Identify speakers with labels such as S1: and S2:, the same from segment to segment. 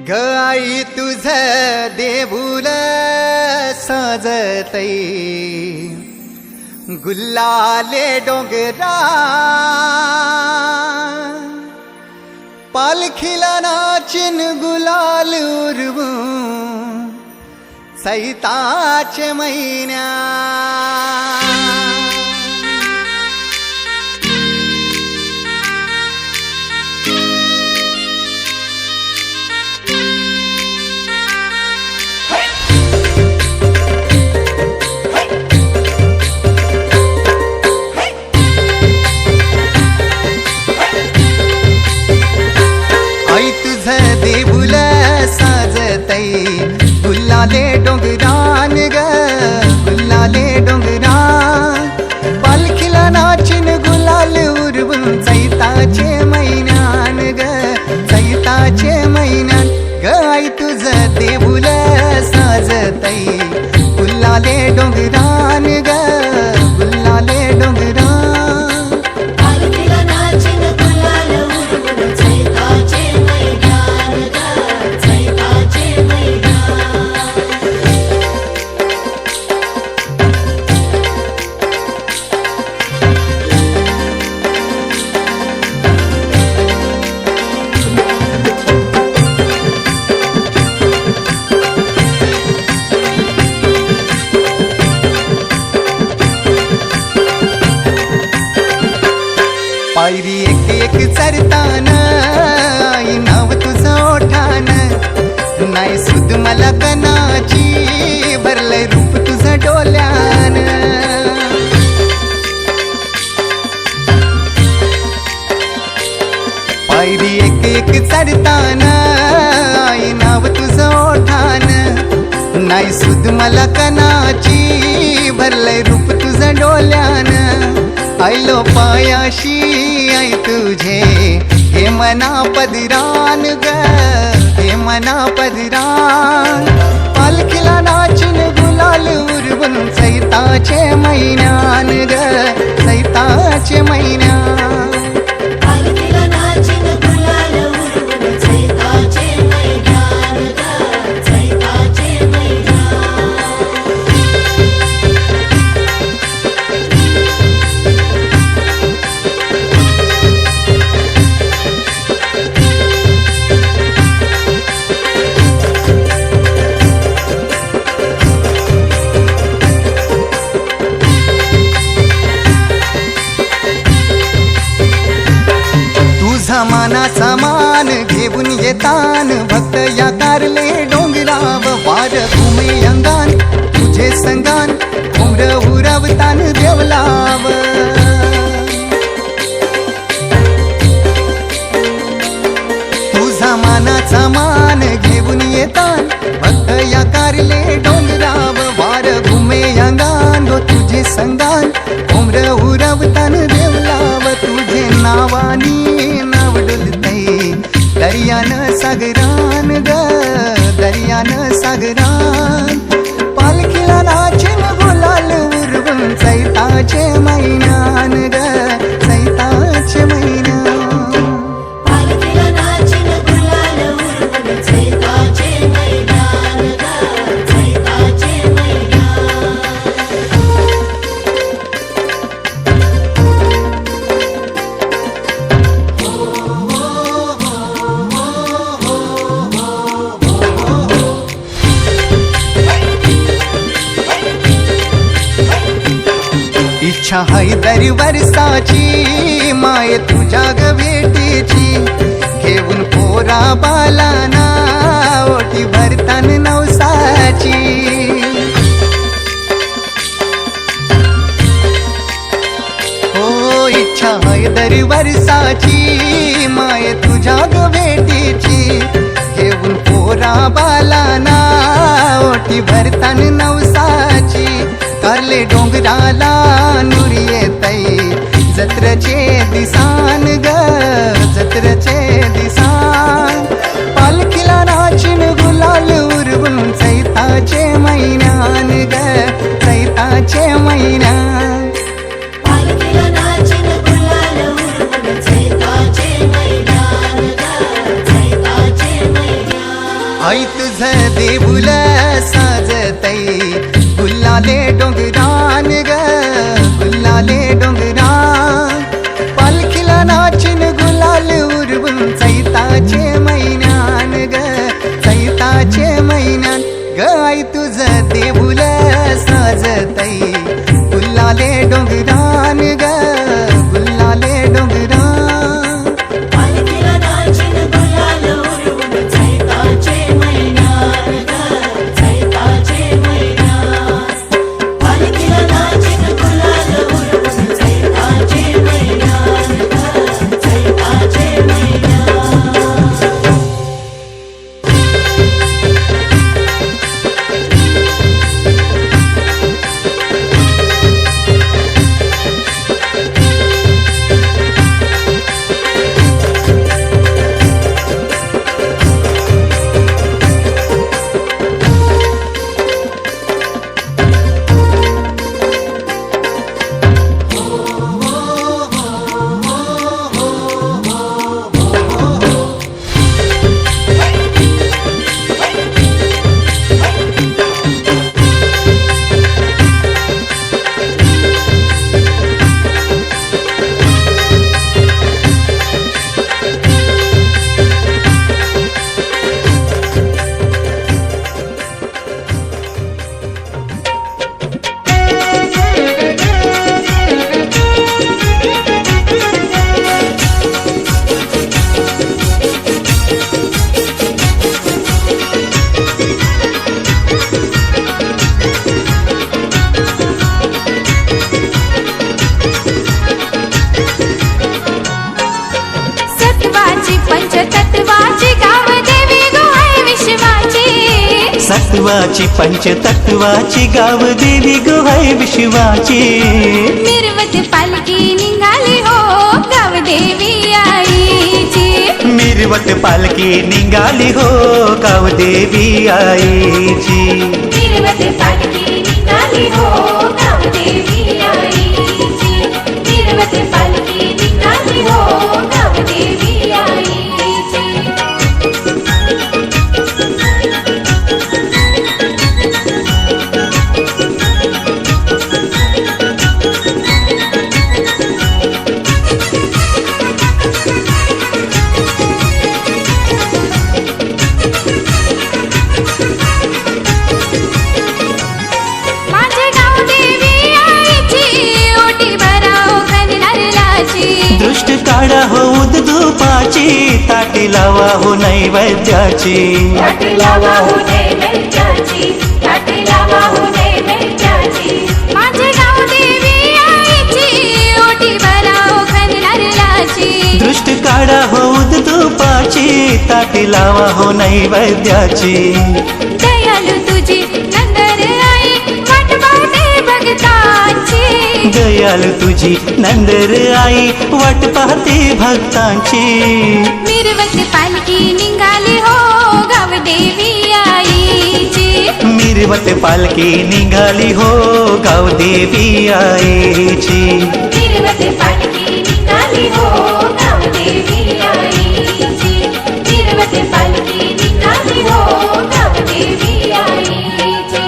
S1: ग आई तुझ देऊळ साजतई गुल्लाले डोंगरा पालखीला नाचिन गुलाल उरवू सैताचे महिन्या देऊळ साजतई गुल्लाले डोंगरान ग गुल्लाले डोंगरान पालखीला नाचिन गुलाल उरवून चैताचे महिन्यान ग चैताचे महिन्यान ग आई तुझ देऊळ साजतई गुल्लाले डोंगरान ग गुल्लाले डोंगरान पायरी एक एक चरताना आई नाव तुझं ओठान नाही सुद मला कनाची भरलंय रूप तुझं डोल्यान पायरी एक एक चरताना आई नाव तुझं ओठान नाही सुद मला कनाची भरलंय रूप तुझं डोल्यान आयलो पायाशी आई तुझे हे मना पदरान ग हे मना पदरान पालखीला नाचिन गुलाल उरवून चैताचे महिन्यान ग चैताचे महिन्यान मानाचा मान घेऊन येतान भक्त या कारले डोंगराव वार घुमे अंगान तुझे संगान उमर उरवतान देवलाव तुझा मानाचा मान घेऊन येतान भक्त या कारले डोंगराव वार घुमे अंगान गो तुझे संगान उमर उरवतान देवलाव तुझे नावानी दर्यान सागरान ग दर्यान सागरान पालखीला नाचिन गुलाल उरवून चैताचे महिन्यान ग चैताचे महिन्यान
S2: पालखीला नाचिन गुलाल उरवून चैताचे महिन्यान ग चैताचे महिन्यान
S1: इच्छा हाय दर वर्षाची माय तुझ्या ग भेटीची घेऊन पोरा बालाना ओटी भरतान नवसाची हो इच्छा हाय दर वर्षाची माय तुझ्या ग भेटीची घेऊन पोरा बालाना ओटी भरतान नवसाची कारले डोंगराला नुरी येतई जत्रचे दिसान ग जत्रचे दिसान पालखीला नाचिन गुलाल उरवून चैताचे महिन्यान ग चैताचे महिन्यान
S2: पालखीला नाचिन गुलाल उरवून चैताचे महिन्यान ग चैताचे महिन्यान
S1: आई तुझं देऊळ साजतय गुल्लाले डोंगरान ग गुल्लाले डोंगरान पालखीला नाचिन गुलाल उरवून चैताचे महिन्यान ग चैताचे महिन्यान ग आई तुझं देऊळ साजतय गुल्लाले डोंगरान ग गुल्लाले डोंगरान
S2: पालखीला नाचिन गुलाल उडवून चैताचे महिन्यात ग चैताचे महिन्यात पालखीला नाचिन गुलाल उडवून चैताचे महिन्यात ग चैताचे महिन्यात
S3: सत्वाची पंचतत्वाची गाव देवी गुहाय विश्वाची
S4: मिरवत पालखी निघाली हो गाव देवी आईची
S3: मिरवत पालखी निघाली हो गाव देवी आईची
S4: मिरवत पालखी निघाली हो गाव देवी आईची मिरवत पालखी निघाली हो गाव देवी आईची
S3: दृष्ट काढा हो उद्धूपाची ताटी लावा हो नैवेद्याची
S4: ताटी लावा हो नैवेद्याची ताटी लावा हो नैवेद्याची माझे गाव देवी आईची ओटी भराव खनलाची
S3: दृष्ट काढा हो उद्धूपाची ताटी लावा हो नैवेद्याची
S4: दयालु तुझी नंदर आई वाट पाहते भक्तांची
S3: दयालु तुझी नंदर आई वाट पाहते भक्तांची
S4: मिरवत पालखी निघाली हो गाव देवी आईची
S3: मिरवत पालखी निघाली हो गाव देवी आईची
S4: मिरवत पालखी निघाली हो गाव देवी आईची मिरवत पालखी निघाली हो गाव देवी आईची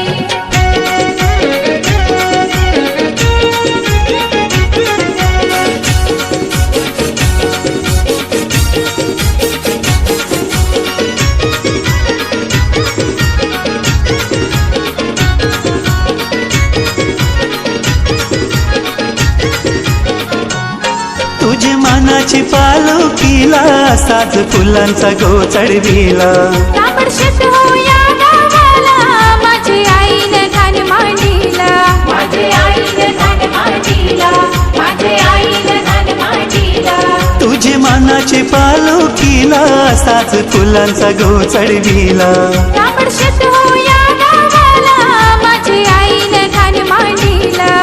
S3: तुझे मानाची पालखीला साज फुलांचा गो चढविला
S4: ताबडशेत हो या गावाला माझी आईनं धान मांडीला माझी आईनं धान मांडीला माझी आईनं धान मांडीला
S3: तुझे मानाची पालखीला साज फुलांचा गो चढविला
S4: ताबडशेत हो या गावाला माझी आईनं धान मांडीला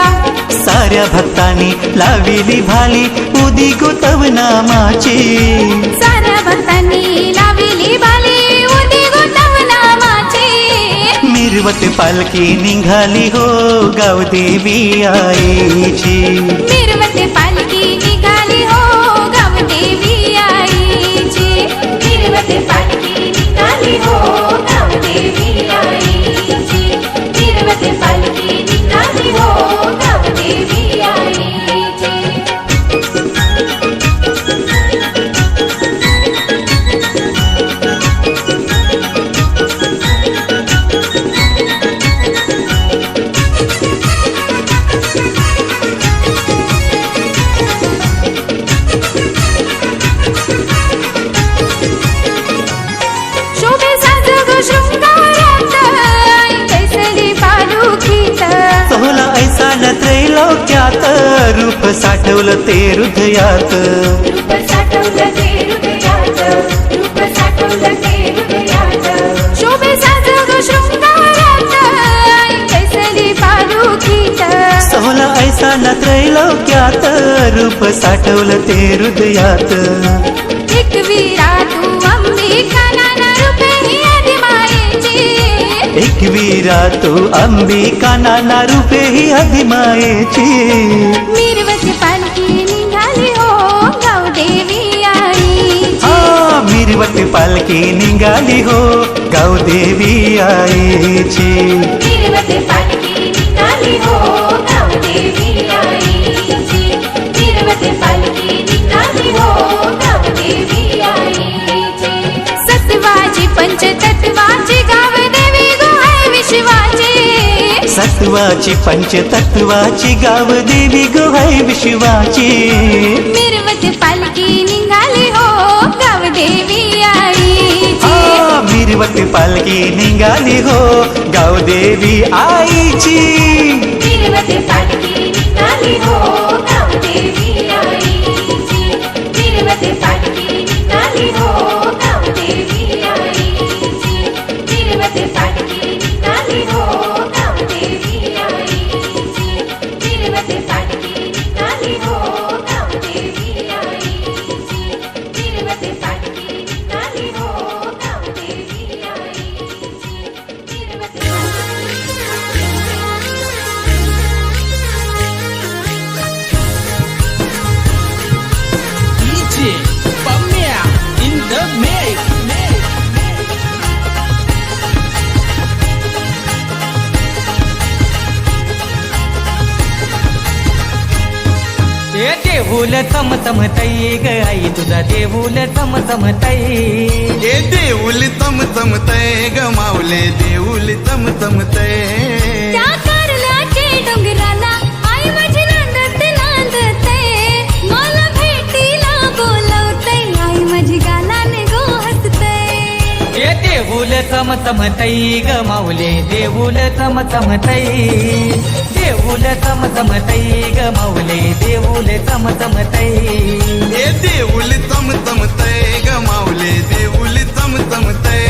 S3: साऱ्या भक्तांनी लाविली भाली उदी गोतव नामाची
S4: साऱ्या भक्तांनी लाविली बाली उदी गोतव नामाची
S3: मिरवत पालखी निघाली हो गाव देवी आईची
S4: मिरवत पालखी निघाली हो गाव देवी आईची मिरवत पालखी निघाली हो
S3: रूप साठवलं ते हृदयात.
S4: रूप साठवलं ते हृदयात, रूप साठवलं ते हृदयात. शोभे साजग शृंगारात, कैसली पालुखीत.
S3: सोहला ऐसा न त्रैलोक्यात, रूप साठवलं ते हृदयात.
S4: एकवीरा तू अंबिका नाना रूपे ही आदिमायेची.
S3: एकवीरा तू अंबिका नाना रूपे ही अधिमायेची.
S4: मिरवत पालखी निघाली हो गावदेवी आईची.
S3: मिरवत पालखी निघाली हो गावदेवी आईची.
S4: मिरवत पालखी निघाली हो गावदेवी आईची. मिरवत पालखी निघाली हो गावदेवी आईची. सत्वाची पंचतत्वाची गावदेवी गोहाय विश्वाची.
S3: सत्वाची पंचतत्वाची गावदेवी गोहाय विश्वाची.
S4: मिरवत पालखी निघाली हो गावदेवी आईची.
S3: मिरवत पालखी निघाली हो गावदेवी आईची.
S4: मिरवत पालखी निघाली हो गावदेवी आईची. मिरवत पालखी निघाली हो गावदेवी आईची. मिरवत पालखी निघाली हो गावदेवी आईची. मिरवत पालखी निघाली हो गावदेवी आईची. मिरवत पालखी निघाली हो Gavdevi
S2: DJ Pamea in the mix.
S5: ए देऊल चमचमतई ग आई तुझा देऊल चमचमतई.
S1: हे देऊल चमचमतय ग माऊले देऊल चमचमतय.
S4: त्या कारल्याचे डोंगराला आई माझी नांदत नांदते. मला भेटीला बोलवते आई माझी गालाने गो हसते.
S5: ए देऊल चमचमतई ग माऊले देऊल चमचमतई. देऊल चमचमतई ग माऊले देऊल चमचमतई.
S1: हे देऊल चमचमतय ग माऊले देऊल चमचमतय.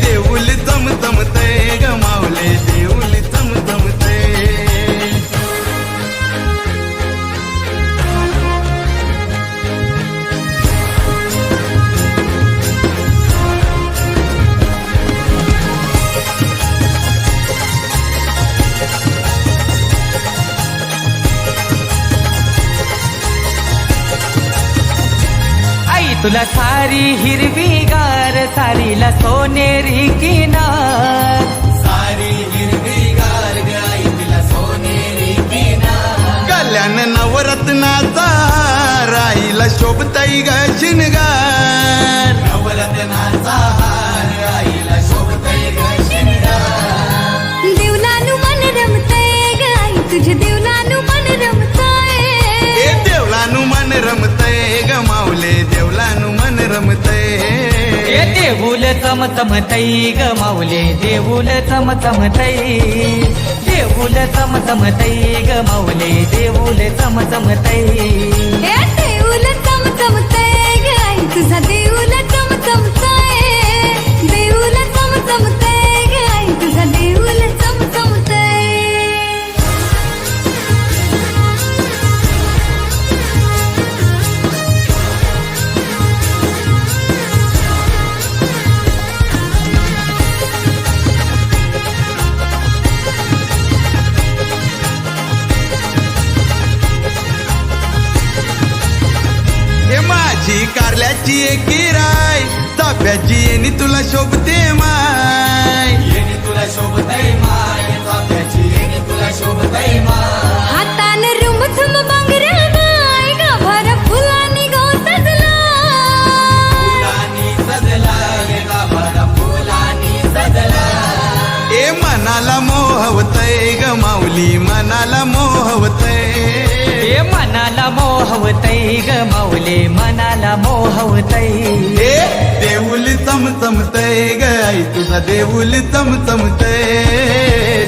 S1: देऊल चमचमतय ग माऊले देऊल चमचमतय.
S5: आई तुला सारी हिरवी गार सारीला सोनेरी किनार.
S1: सारी हिरवी गार ग आई तुला सोनेरी किनार. कल्याण नवरत्नाचा राईला शोभतय ग शिनगार. नवरत्नाचा हार आईला शोभतय ग शिनगार.
S4: देवलानु मन रमते ग आई तुझे देवलानु मन रमते.
S1: हे देवलानु मन रमतय ग माऊले देवलानु मन रमतय.
S5: ए देऊल चमचमतई ग माऊले देऊल चमचमतई. देऊल चमचमतई ग माऊले देऊल चमचमतई.
S4: हे देऊल चमचमते ग आई तुझा देऊल चमचमते. देऊल चमचमते ग आई तुझा देऊल चमचमते.
S1: हे माझी कारल्याची एकी राय चाफ्याची येणी तुला शोभते माय. येणी तुला शोभतय माय. चाफ्याची येणी तुला शोभतय माय.
S4: हातान रुमझुम बांगड्या गाय गाभारा फुलांनी गो सजला.
S1: फुलांनी सजला रे गाभारा फुलांनी सजला. ए मनाला मोहवतय ग माऊली मनाला मोहवतय.
S5: ए मनाला मोहवतई ग माऊले मनाला मोहवतई.
S1: हे देऊल चमचमतय ग आई तुझा देऊल चमचमतय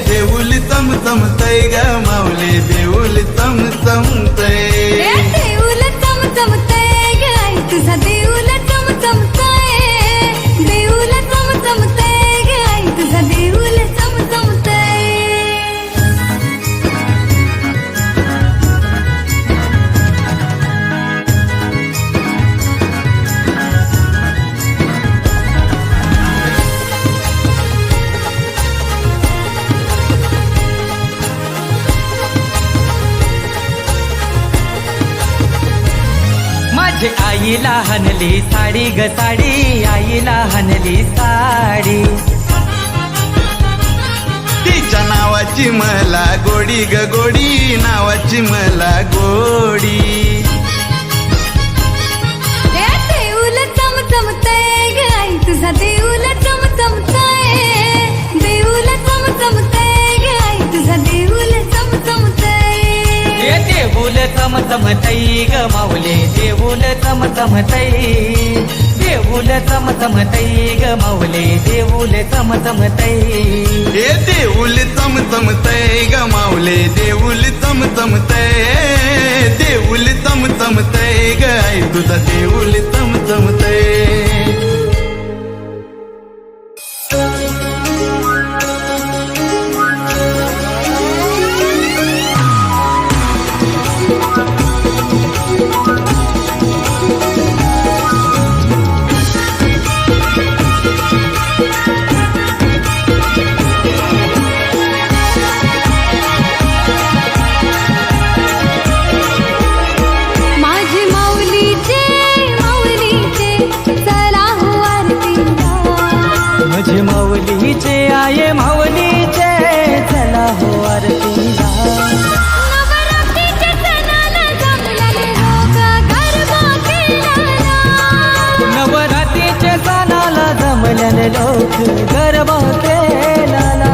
S1: देऊल चमचमतय ग माऊली देऊल चमचमतय
S4: देऊल चमचमतय ग आई तुझा देऊल चमचमतय देऊल चमचमतय ग आई तुझा देऊल चमचमतय
S5: माझी आईला हनली साडी ग साडी आईला हनली साडी
S1: तिच्या नावाची मला गोडी ग गोडी नावाची मला गोडी
S4: देऊल चमचमतय ग आई तुझा देऊल चमचमतय देऊल चमचमतय ग आई तुझा देऊल चमचमतय
S5: देऊल चमचमतई ग माऊले देऊल चमचमतई देऊल चमचमतई ग माऊले देऊल चमचमतई
S1: हे देऊल चमचमतय ग माऊले देऊल चमचमतय देऊल चमचमतय ग आई तुझा देऊल चमचमतय
S4: माझी माऊलीचे माऊलीचे चला हो आरतीला
S5: माझे माऊलीचे आये माऊलीचे चला हो आरतीला
S4: नवरात्रीच्या सणाला जमलेले लोक गरबा खेळायला
S5: नवरात्रीचे सणाला जमल्याने लोक गरबा केलाला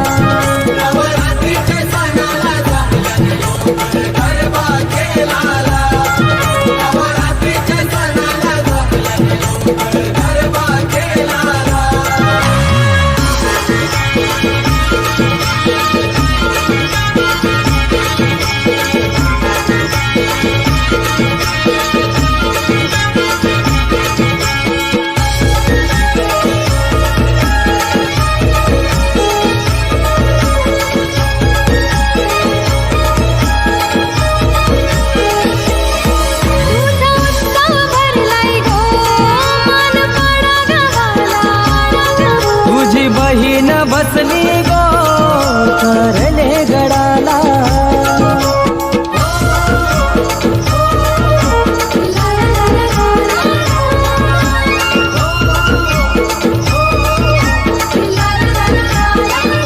S4: तुझा उत्सव भरलाय गो मन पडा गव्हाला
S5: तुझी बहीण बसली गो करले गडाला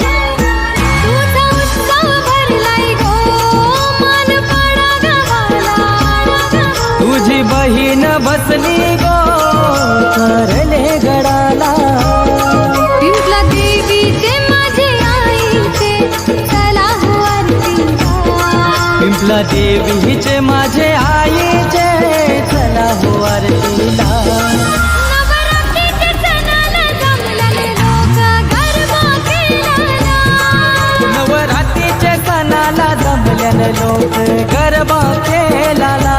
S4: तुझा उत्सव भरलाय गो मन पडा गव्हाला
S5: तुझी बहीण बसली गो करले गडाला
S4: पिंपला देवीचे माझे आईचे चला हो आरतीला
S5: पिंपला देवीचे माझे आईचे चला हो आरतीला
S4: नवरात्रीच्या सणाला जमलेले लोक गरबा खेळायला
S5: नवरात्रीचे सणाला जमल्याने लोक गरबा केलाला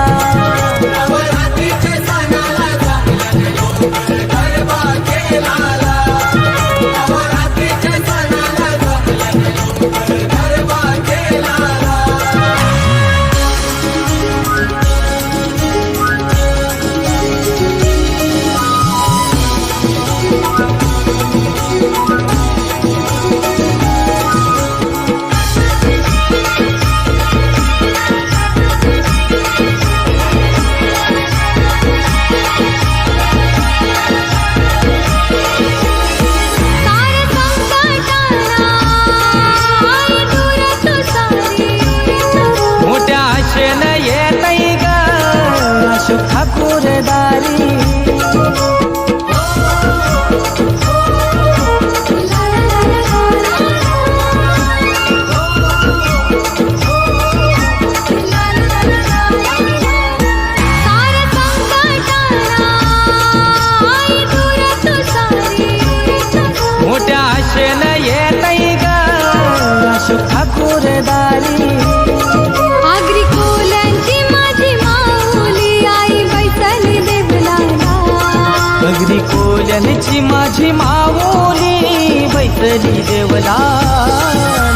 S5: मातीची माझी माऊली बैसली देवला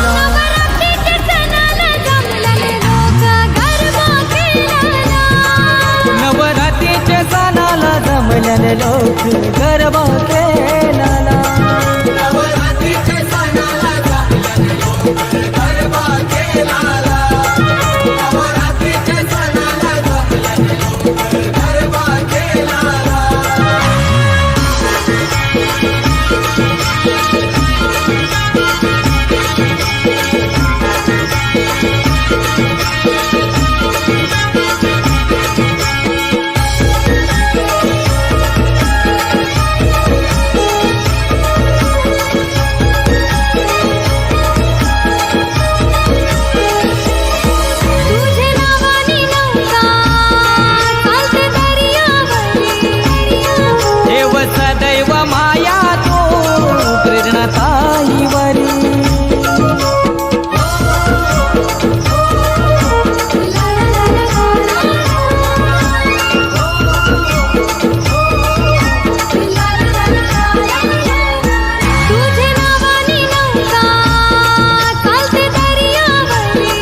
S4: नवरात्रीच्या सणाला जमलेले लोक गरबा खेळायला.
S5: नवरात्रीच्या सणाला जमलेले लोक गरबा खेळायला.
S1: नवरात्रीच्या सणाला जमलेले लोक गरबा खेळायला. नवरात्रीच्या सणाला जमलेले लोक गरबा खेळायला.
S4: तुझे नावाने नौका चालते दर्यावरी.
S5: देव सदैव माया तो प्रेरणा ताईवरी.
S4: तुझे नावाने नौका चालते दर्यावरी.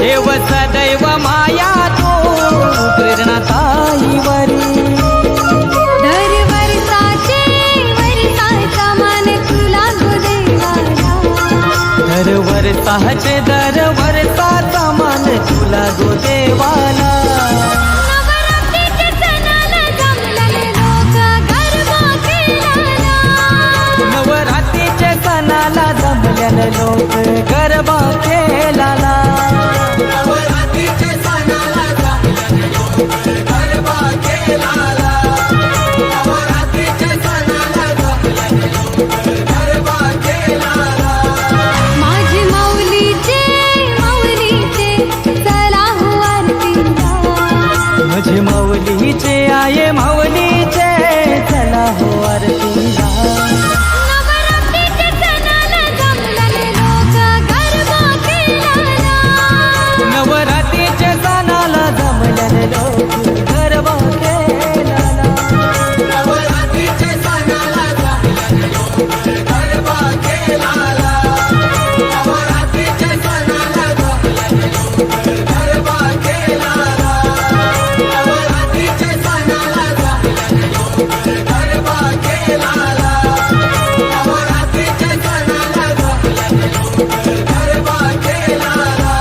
S5: देव सदैव माया तो प्रेरणा ताईवरी.
S4: दर वर्षाचे वर्षाचा मान तुला गो देवाला.
S5: दर वर्षाचे दर वर्षाचा मान तुला गो देवाला.
S4: नवरात्रीच्या सणाला जमलेले लोक गरबा खेळायला.
S5: नवरात्रीच्या सणाला जमलेले लोक गरबा खेळायला.
S1: नवरात्रीच्या सणाला जमलेले लोक गरबा खेळायला. नवरात्रीच्या सणाला जमलेले लोक गरबा खेळायला.
S4: माझी माऊलीचे चला हो आरतीला.
S5: माझे माऊलीचे आये माऊलीचे चला हो आरतीला.
S4: नवरात्रीच्या सणाला जमलेले लोक गरबा खेळायला.
S5: नवरात्रीच्या सणाला जमलेले लोक गरबा खेळायला.
S1: नवरात्रीच्या सणाला जमलेले लोक गरबा खेळायला. नवरात्रीच्या सणाला जमलेले लोक गरबा खेळायला. नवरात्रीच्या सणाला जमलेले लोक गरबा खेळायला. नवरात्रीच्या सणाला जमलेले लोक गरबा खेळायला.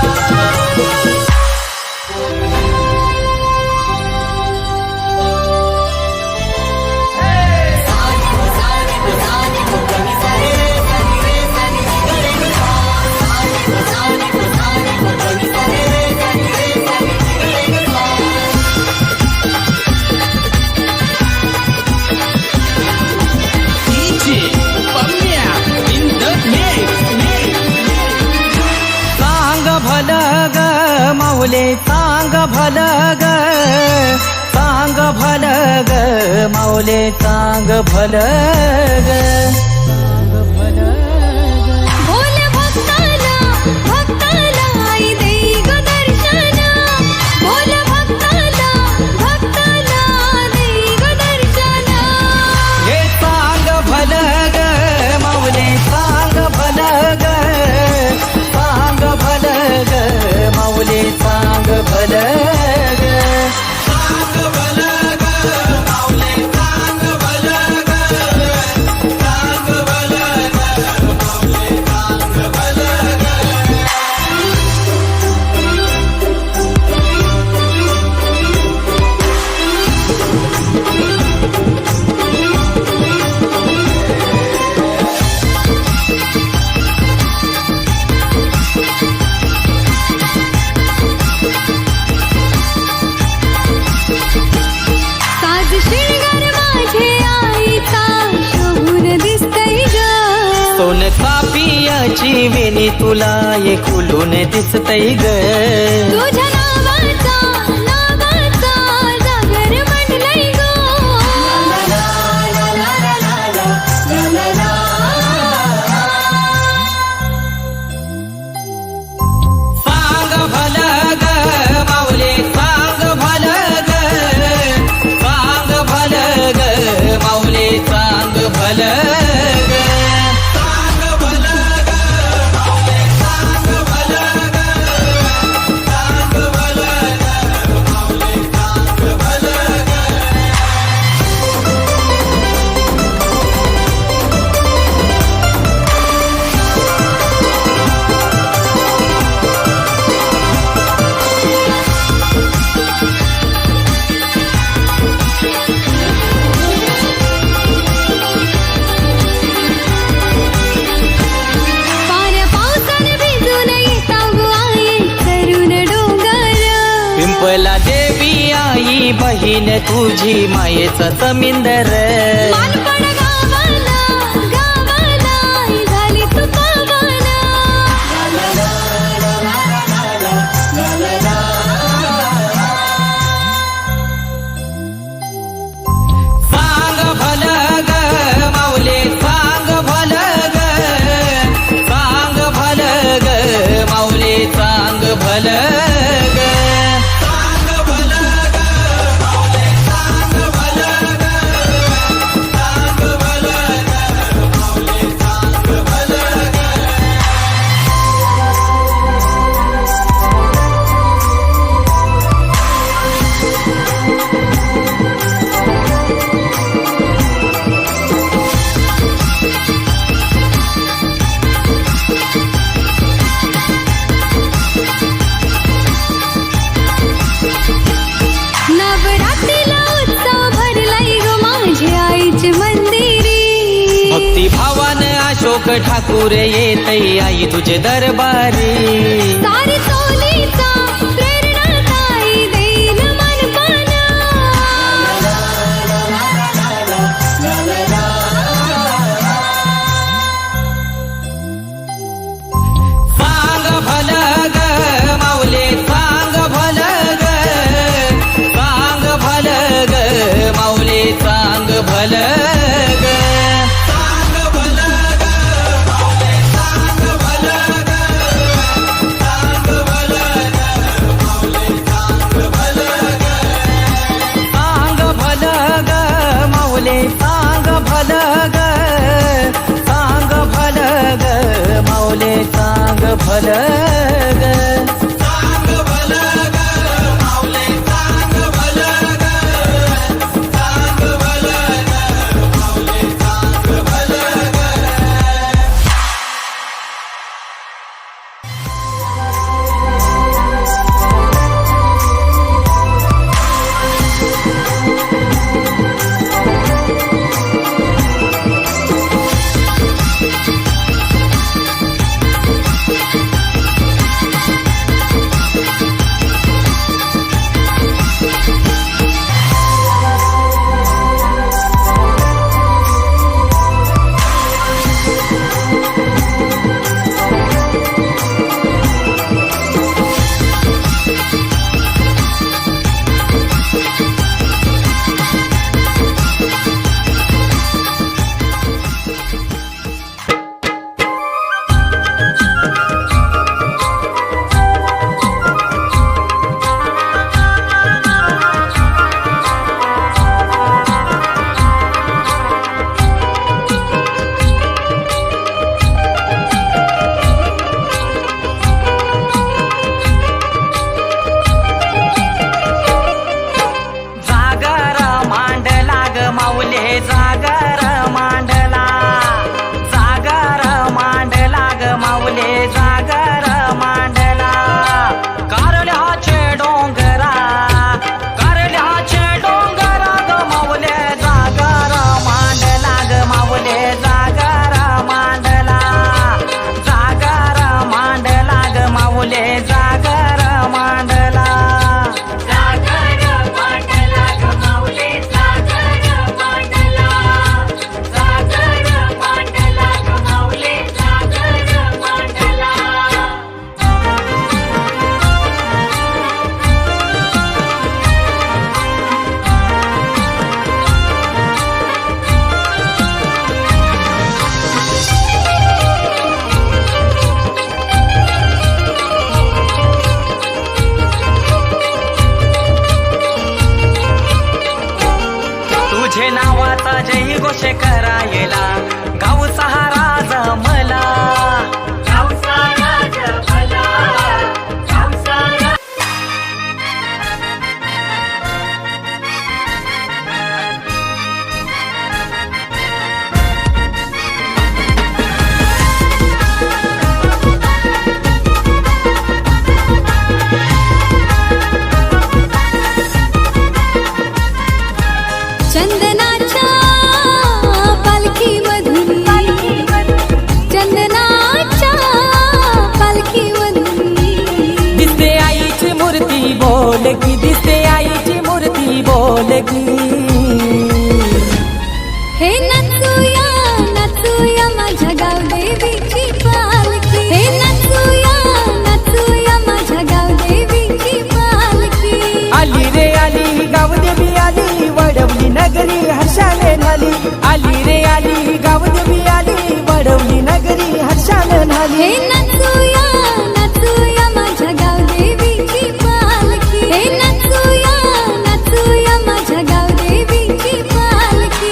S2: DJ Pamia in the mix.
S5: सांग भल ग माऊले सांग भल ग. सांग भल ग माऊले सांग भल ग. सांग भल ग.
S4: बोल भक्ताला आई देई ग दर्शन. बोल भक्ताला देई ग दर्शन.
S5: हे सांग भल ग माऊले सांग भल ग. सांग भल ग माऊले सांग भल ग.
S1: सांग भलं ग माऊले सांग भलं ग. सांग भलं ग माऊले सांग भलं ग.
S4: साज श्रृंगार माझे आईचा शोभून दिसतय ग.
S5: सोन चापियाची वेणी तुला ये खुलून दिसतय ग.
S4: तुझ्या नावाचा जागर म्हणलंय ग.
S5: सांग भल ग माऊले सांग भल ग. सांग भल ग माऊले जपला देवी आई बहीण तुझी मायेचा समिंदर
S4: मानपण गावाला गावाला झाली तू पावाला
S5: सांग भल ग माऊले सांग भल ग सांग भल ग माऊले सांग भल ग
S4: नवरात्रीला उत्सव भरलाय ग माझ्या आईचे मंदिरी
S5: भक्ती भावान अशोक ठाकूर येतई आई तुझे दरबारी
S4: सारी सोनीचा प्रेरणा ताई देईन मनपाना
S5: सांग भल ग माऊले सांग भल ग सांग भल ग माऊले सांग भल ग सांग भल ग माऊले सांग भल ग सांग भल ग माऊले सांग भल ग
S4: हे नचूया नचूया माझ्या गावदेवीची पालखी हे नचूया नचूया माझ्या गावदेवीची पालखी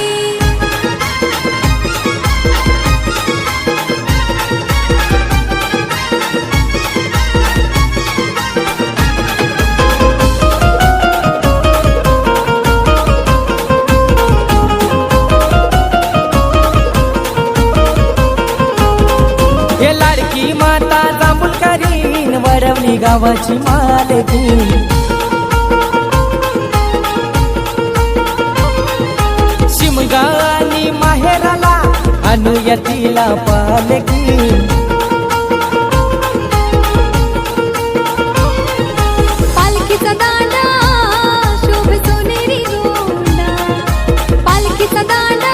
S5: हे लाडकी माता जांभूळ करीन वडवली गावाची मालकी शिमगा आणि माहेराला आणूया तिला पालकी
S4: पालखीचा दांडा शोभ सोनेरी गोंडा पालखीचा दांडा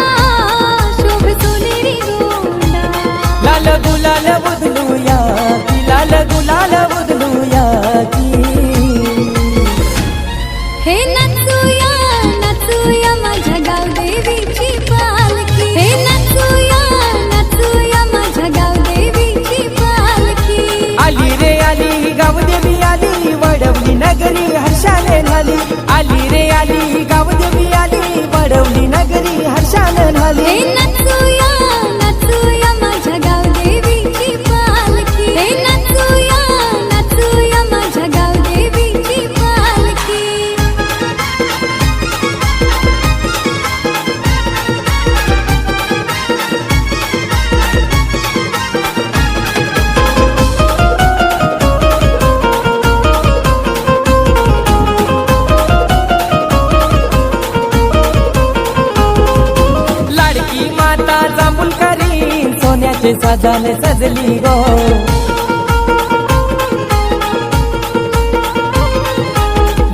S4: शोभ सोनेरी गोंडा
S5: लाल गुलाल बुदलूया की लाल गुलाल बुदलूया की
S4: हे नचूया नचूया माझ्या गावदेवीची पालखी हे नचूया नचूया माझ्या गावदेवीची पालखी
S5: आली रे आली गावदेवी आली वडवली नगरी हर्षाने झाली आली रे आली गावदेवी आली वडवली नगरी हर्षाने
S4: हे
S5: झाली
S4: नचूया नचूया माझ्या गावदेवीची पालखी हे नचूया नचूया माझ्या गावदेवीची पालखी
S5: लाडकी माता जांभूळ करीन सोन्याचे साजाने सजली गो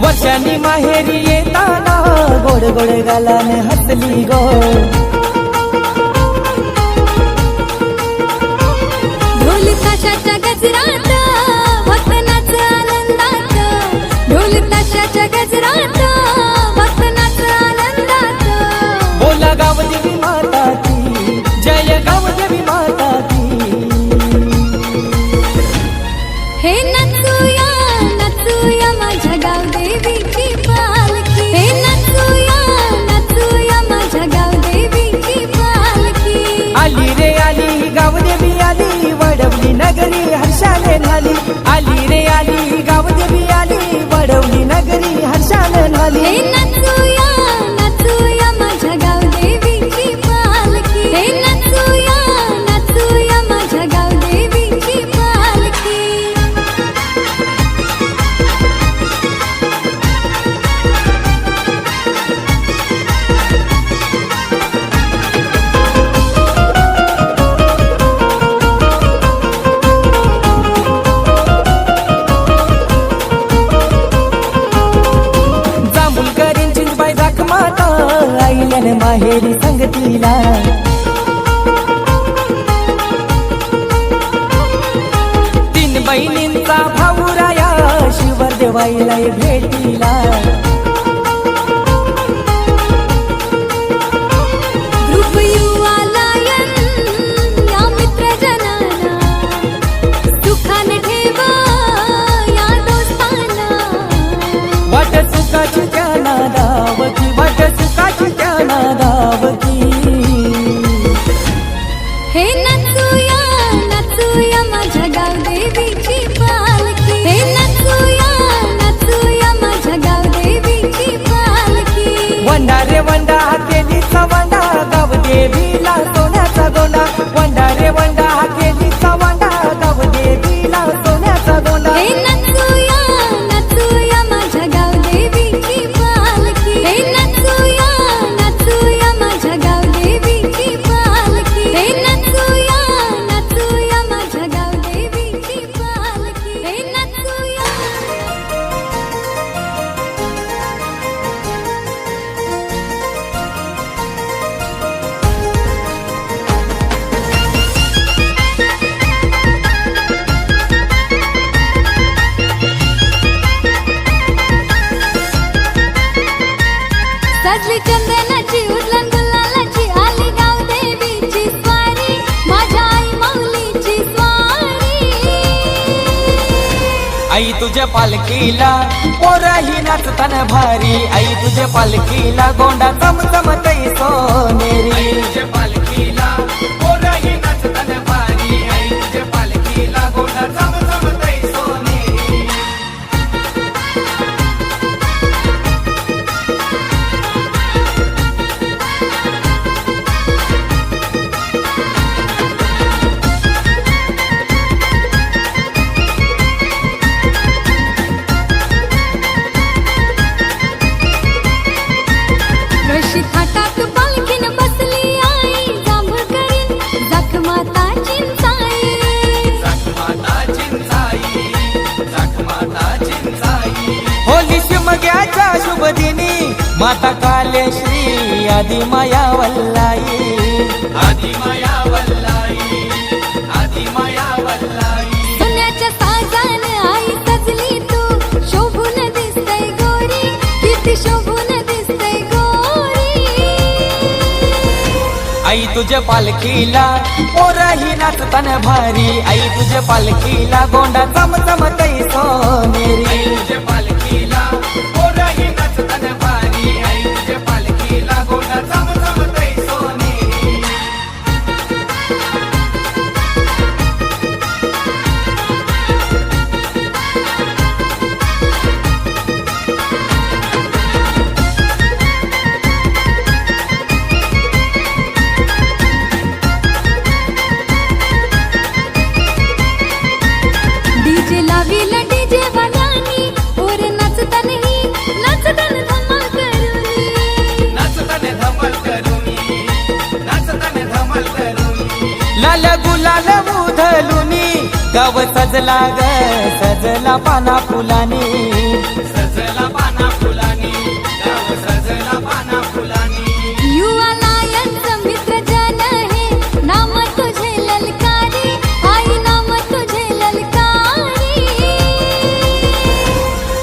S5: वर्षांनी माहेरी येताना गोड गोड गालाने हसली गो
S4: ढोल ताशाच्या गजरात भक्तनाच आनंदात ढोल ताशाच्या गजरात भक्तनाच आनंदात
S5: बोला गावदेवी माता की जय गावदेवी माता की
S4: हे नचूया नचूया माझ्या गावदेवीची पालखी हे नचूया नचूया माझ्या गावदेवीची पालखी
S5: आली रे आली गावदेवी आली वडवली नगरी हर्षाने झाली आली रे आली गावदेवी आली वडवली नगरी हर्षाने झाली
S4: हे नचूया नचूया माझ्या गावदेवीची पालखी हे नचूया नचूया माझ्या गावदेवीची पालखी
S5: जांभूळ करीन चिंचबाई दाख माता आईल्याने माहेरी संगतीला तीन बहिणींचा भाऊ राया शिवर देवाईला भेटीला
S4: ग्रुप युवा लायन या मित्रजनांना सुखाने ठेवा या दोस्तांना
S5: वाट सुखाची त्याना दावकी वाट सुखाची त्याना दावकी
S4: हे नचूया नचूया माझ्या गावदेवीची पालखी हे नचूया नचूया माझ्या गावदेवीची पालखी
S5: वंडा रे वंडा केलीचा वंडा गावदेवीला सोन्याचा गोंडा वंडा रे वंडा केलीचा वंडा गावदेवीला सोन्याचा गोंडा
S4: हे नचूया नचूया माझ्या गावदेवीची पालखी हे नचूया नचूया माझ्या गावदेवीची पालखी हे नचूया नचूया माझ्या गावदेवीची पालखी हे नचूया
S5: तुझ्या पालखीला पोरही नाचताना भारी, आई तुझ्या पालखीला गोंडा चमचमतई सोनेरी. तुझ्या पालखीला पोरही नाचताना भारी, आई तुझ्या पालखीला गोंडा चमचमतई सोनेरी.
S4: रशी थाटात पालखीन बसली आई, जांभूळ करीन जखमाता चिंचाई.
S5: होली शिमग्याच्या शुभ दिनी माता कालेश्री आदि माया वल्लाई.
S4: सोन्याच्या साजान आई सजली तू, शोभून दिसतय गोरी, किती शोभून दिसतय गोरी.
S5: आई तुझ्या पालखीला पोरही नाचताना भारी, आई तुझ्या पालखीला गोंडा चमचमतई सोनेरी. तुझ्या पालखीला पोरही नाचताना भारी, आई तुझ्या पालखीला गोंडा चमचमतई सोनेरी.
S4: डीजे लावीला डीजे वाल्यानी, पोर नाचतानही नाचतान धमाल करूनी.
S5: लाल गुलाल उधलुनी गाव सजला ग, सजला पाना फुलानी.
S4: युवा लायनचं मित्र जन हे, नाम तुझे ललकारी, आई नाम तुझे ललकारी.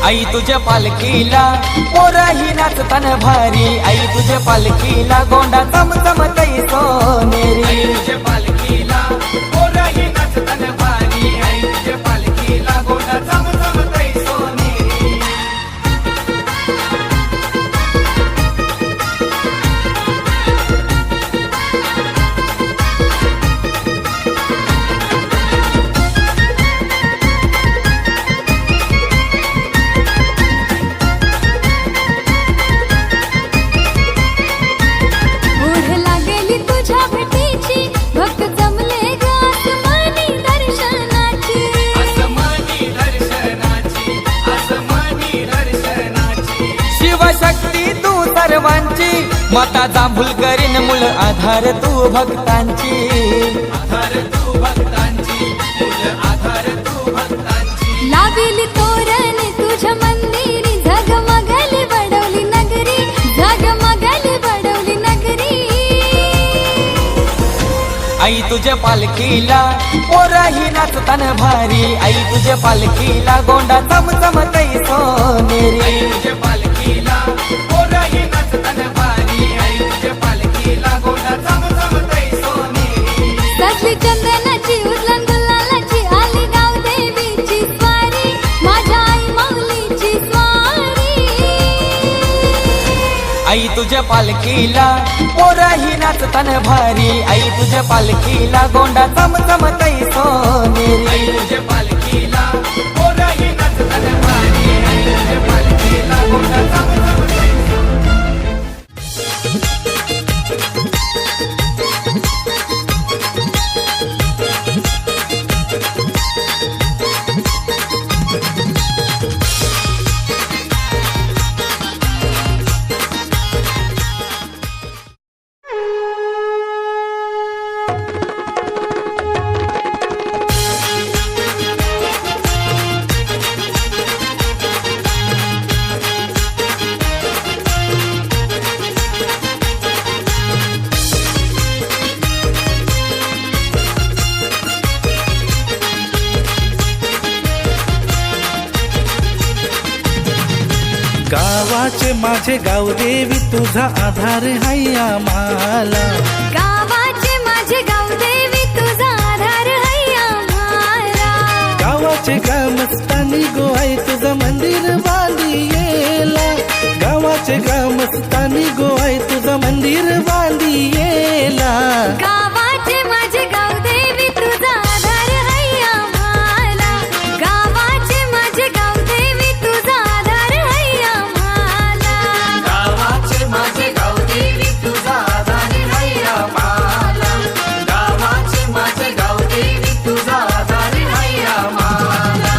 S5: आई तुझ्या पालखीला पोरही नाचताना भारी, आई तुझ्या पालखीला गोंडा चमचमतई सोनेरी. तुझ्या पालखीला पोरही नाचताना भारी, आई तुझ्या पालखीला गोंडा चमचमतई सोनेरी.
S4: ओढ लागेली तुझ्या भेटीची, भक्त जमले ग आसमानी दर्शनाची.
S5: शिवशक्ती तू सर्वांची, माता जांभूल करीन मूळ आधार तू भक्तांची.
S4: लाविली तोरण तुझ्या मंदिरी, झगमगली बडवली नगरी, झगमगली बडवली नगरी.
S5: आई तुझ्या पालखीला पोरही नाचताना भारी, आई तुझ्या पालखीला गोंडा चमचमतई सोनेरी. तुझ्या पालखीला पोरही नाचताना भारी, आई तुझ्या पालखीला गोंडा चमचमतई सोनेरी.
S4: सजली चंदनाची उजळण गुलालाची, आली गाव देवीची स्वारी, माझ्या आई माऊलीची स्वारी.
S5: आई तुझ्या पालखीला पोरही नाचताना भारी, आई तुझ्या पालखीला गोंडा चमचमतई सोनेरी. तुझ्या पालखीला पोरही नाचताना भारी, आई तुझ्या पालखीला गोंडा चमचमतई.
S6: गावाचे माझे गावदेवी तुझा आधार हाय आम्हाला.
S4: गावाचे माझे गावदेवी तुझा आधार है आम्हाला.
S6: गावाचे ग्रामस्थांनी गोवाई ग्रामस्थानी गोवाय तुझं मंदिर बांधी येला
S4: गावाचे माझे गाव देवी तुझा आधार है आम्हाला गावाचे माझे गाव देवी तुझा आधार है आम्हाला
S5: गावाचे माझे गाव देवी तुझा आधार है आम्हाला गावाचे माझे गाव देवी तुझा आधार है आम्हाला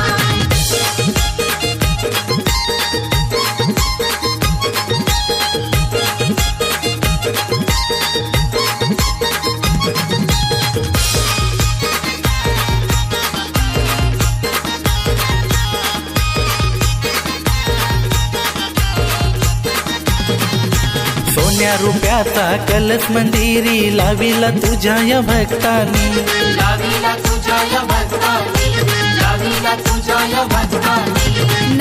S6: सोन्या रुपयाचा कलश मंदिरी लाविला तुझ्या या भक्तांनी
S5: लावीला तुझ्या या भक्तांनी लावीला तुझ्या या भक्तांनी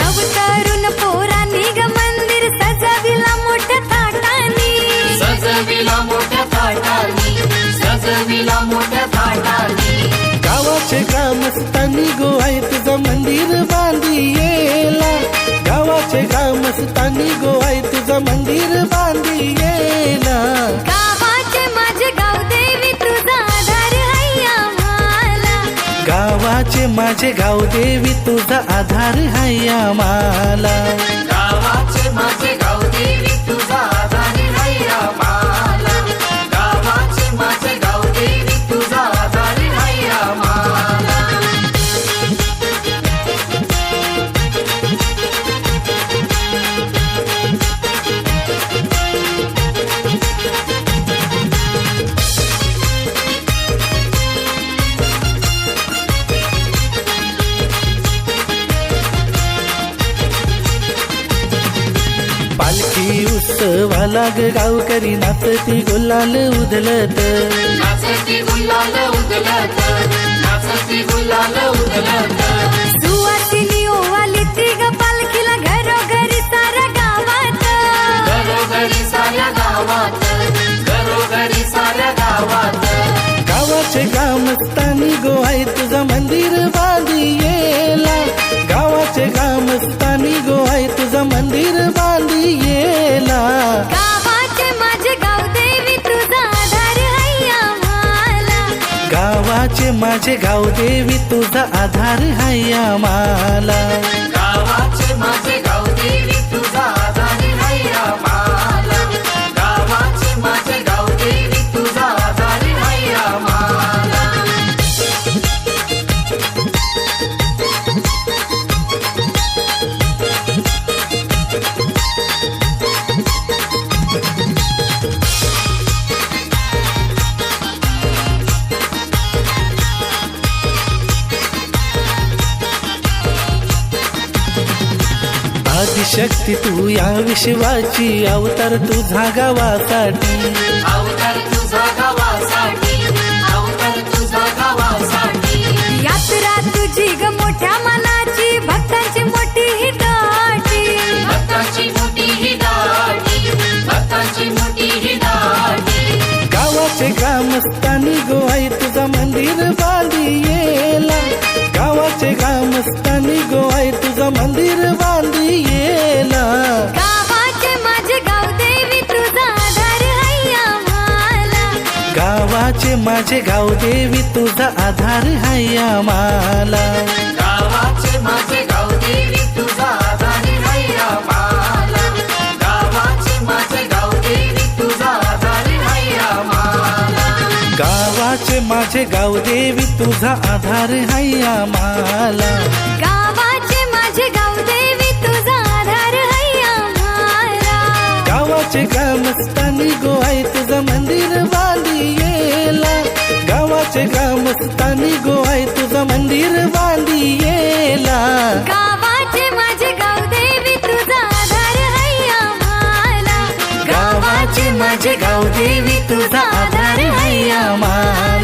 S4: नवतरुण पोरांनी ग मंदिर सजविला मोठ्या थाटानी
S5: सजविला मोठ्या थाटानी सजविला मोठ्या थाटानी
S6: गावाचे ग्रामस्थानी गोवाय तुझं मंदिर बांधी येला गावाचे ग्रामस्थानी गोवाय तुझं मंदिर बांधी येला
S4: गावाचे माझे गाव देवी तुझा आधार है आम्हाला
S6: गावाचे माझे गाव देवी तुझा आधार है आम्हाला
S5: गावाचे माझे गाव देवी तुझा आधार है आम्हाला गावाचे माझे गाव देवी तुझा आधार है आम्हाला
S6: पालखी उत्सवाला ग गावकरी नाचती गुलाल उधलत
S5: नाचती गुलाल उधलत नाचती गुलाल उधलत
S4: सुवासिनी ओवाली ती ग पालखीला घरोघरी साऱ्या गावात
S5: घरोघरी साऱ्या गावात घरोघरी साऱ्या गावात
S6: गावाचे ग्रामस्थानी गोवाय तुझं मंदिर बांधी येला गावाचे ग्रामस्थानी गोवाय तुझं मंदिर बांधी येला
S4: गावाचे माझे गाव देवी तुझा आधार है आम्हाला
S6: गावाचे माझे गाव देवी तुझा आधार है आम्हाला
S5: गावाचे माझे गाव देवी तुझा आधार है आम्हाला गावाचे माझे गाव देवी तुझा आधार है आम्हाला
S6: आदिशक्ती तू या विश्वाची अवतार तुझा गावासाठी
S5: अवतार तुझा गावासाठी अवतार तुझा गावासाठी
S4: यात्रा तुझी ग मोठ्या मनाची भक्तांची मोठी ही दाटी
S5: भक्तांची मोठी ही दाटी भक्तांची मोठी ही दाटी
S6: गावाचे ग्रामस्थानी गोवाय तुझं मंदिर बांधी येला गावाचे ग्रामस्थानी गोवाय तुझं मंदिर बांधी येला
S4: गावाचे माझे गाव देवी तुझा आधार है आम्हाला
S6: गावाचे माझे गाव देवी तुझा आधार है आम्हाला
S5: गावाचे माझे गाव देवी तुझा आधार है आम्हाला गावाचे माझे गाव देवी तुझा आधार है आम्हाला
S6: गावाचे माझे गाव देवी तुझा आधार है आम्हाला
S4: गावाचे माझे गाव देवी तुझा आधार है आम्हाला
S6: गावाचे ग्रामस्थानी गोवाय तुझं मंदिर बांधी येला गावाचे ग्रामस्थानी गोवाय तुझं मंदिर बांधी येला
S4: गावाचे माझे गाव देवी तुझा आधार है आम्हाला
S6: गावाचे माझे गाव देवी तुझा आधार है आम्हाला